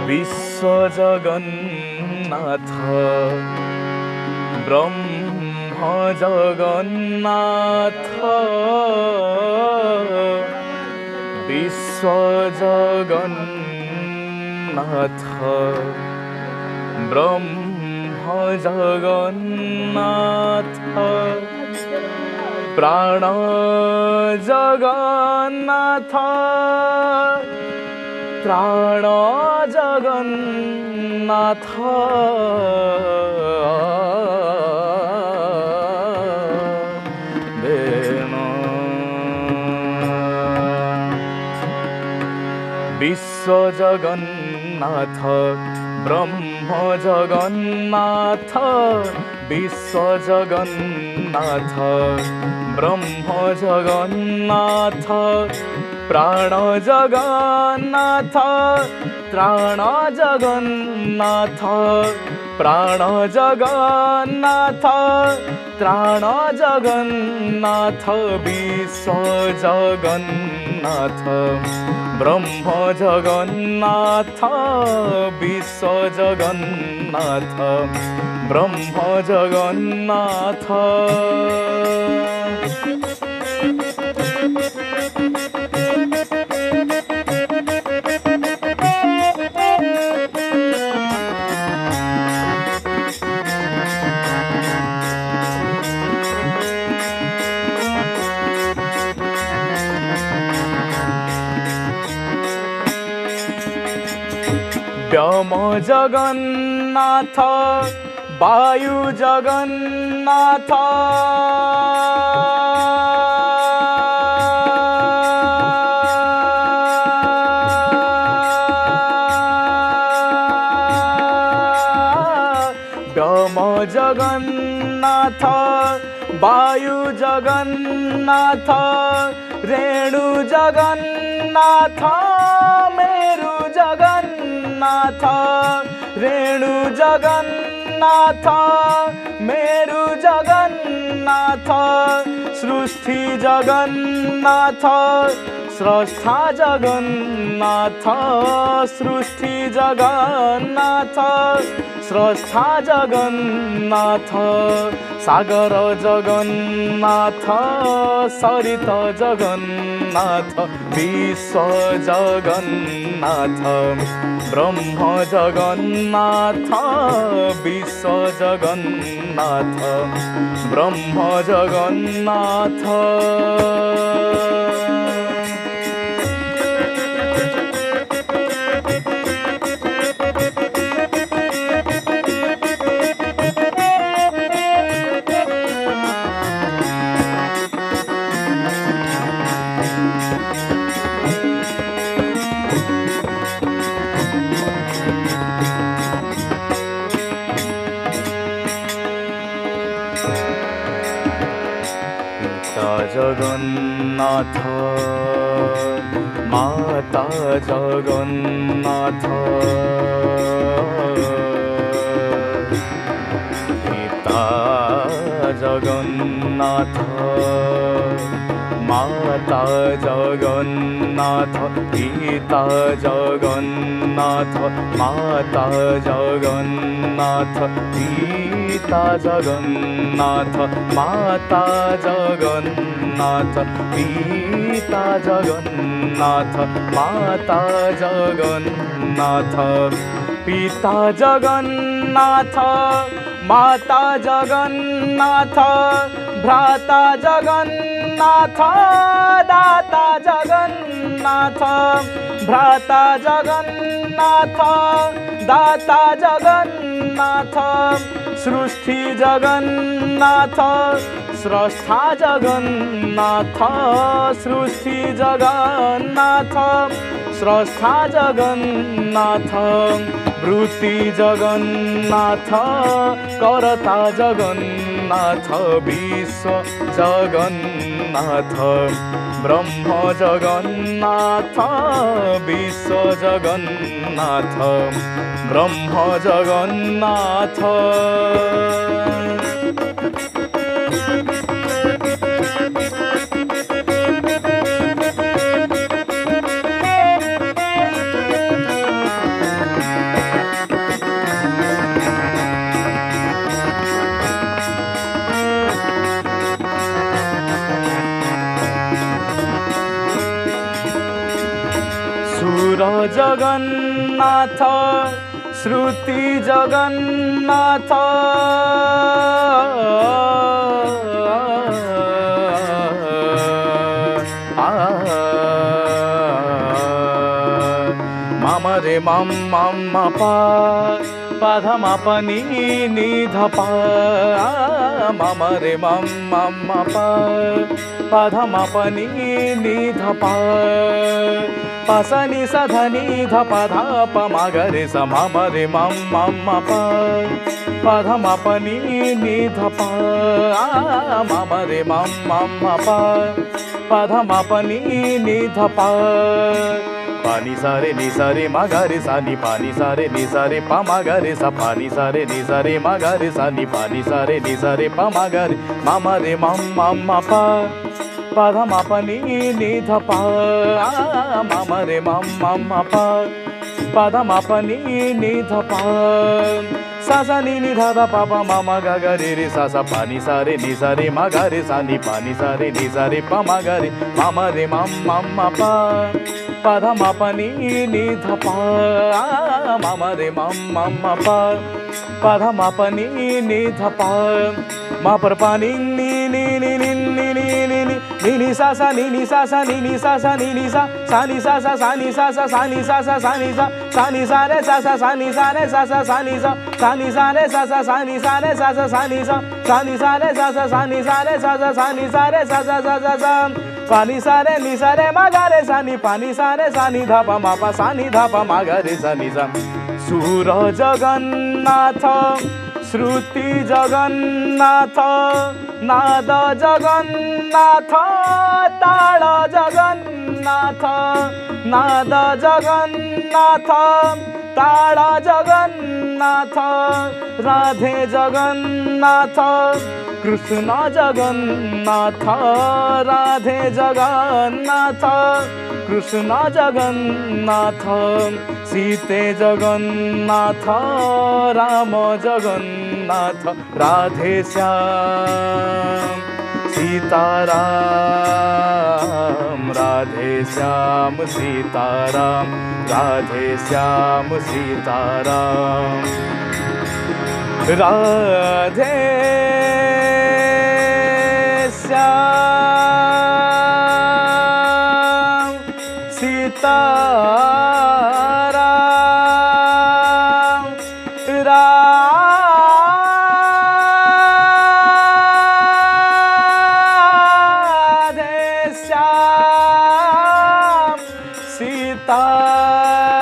विश्व जगन्नाथ ब्रह्म जगन्नाथ विश्व जगन्नाथ ब्रह्म जगन्नाथ प्राण जगन्नाथ प्राण जगन्नाथ विश्व जगन्नाथ ब्रह्म जगन्नाथ विश्व जगन्नाथ ब्रह्म जगन्नाथ प्राण जगन्नाथ प्राण जगन्नाथ प्राण जगन्नाथ प्राण जगन्नाथ विश्व जगन्नाथ ब्रह्म जगन्नाथ विश्व जगन्नाथ ब्रह्म जगन्नाथ व्योम जगन्नाथ वायु जगन्नाथ व्योम जगन्नाथ वायु जगन्नाथ रेणु जगन्नाथ मेरु जगन्नाथ रेणु जगन्नाथ मेरु जगन्नाथ सृष्टि जगन्नाथ स्रष्टा जगन्नाथ सृष्टि जगन्नाथ स्रष्टा जगन्नाथ सागर जगन्नाथ सरित जगन्नाथ विश्व जगन्नाथ ब्रह्म जगन्नाथ विश्व जगन्नाथ ब्रह्म जगन्नाथ जगन्नाथ माता जगन्नाथ पिता जगन्नाथ माता जगन्नाथ पिता जगन्नाथ माता जगन्नाथ पिता जगन्नाथ माता जगन्नाथ पिता जगन्नाथ माता जगन्नाथ पिता जगन्नाथ माता जगन्नाथ भ्राता जगन्नाथ जगन्नाथ दाता जगन्नाथ भ्राता जगन्नाथ दाता जगन्नाथ सृष्टि जगन्नाथ स्रष्टा जगन्नाथ सृष्टि जगन्नाथ स्रष्टा जगन्नाथ वृत्ति जगन्नाथ करता जगन्नाथ विश्व जगन्नाथ ब्रह्म जगन्नाथ विश्व जगन्नाथ ब्रह्म जगन्नाथ जगन्नाथ श्रुति जगन्नाथ मम रे मम मम पा ध म प नि नि ध प मम रे मम मम पा ध म प नि नि ध प प स नि स ध नि ध प ध प म ग रे स म म रे मम मम प ध म प नि नि ध प म म रे मम मम प ध म प नि नि ध प पा नि सा रे म ग रे सा नि पा नि सा रे प म ग रे सा पा नि सा रे म ग रे सा नि पा नि सा रे प म ग रे म म रे मम मम प ध म प नि नि ध प म म रे मम मम प ध म प नि नि ध प सा सा नि नि ध ध प प म म ग ग रे रे सा सा पा नि सा रे म ग रे सा नि पा नि सा रे प म ग रे म म रे मम मम प ध म प नि नि ध प म म रे मम मम प ध म प नि नि ध प म पर पा नि नि नि नि नि नि नि नि नि नि सा सा नि सा सा नि सा सा नि सा सा नि सा सा सा नि सा सा सा नि सा सा सा नि सा सा नि सा रे सा सा सा नि सा रे सा सा सा नि सा नि सा रे सा सा सा नि सा रे सा सा सा नि सा नि सा रे सा सा सा नि सा रे सा सा सा नि सा रे सा सा सा सा सा पा नि सा रे म ग रे सा नि पा नि सा रे सा नि ध प म प सा नि ध प म ग रे सा नि सा सुर जगन्नाथ श्रुति जगन्नाथ नाद जगन्नाथ ताल जगन्नाथ नाद जगन्नाथ ताल जगन्नाथ राधे जगन्नाथ कृष्ण जगन्नाथ राधे जगन्नाथ कृष्ण जगन्नाथ सीते जगन्नाथ राम जगन्नाथ राधे श्याम सीताराम राधे श्याम सीताराम राधे श्याम सीताराम राधे श्याम सीताराम राधे श्याम सीताराम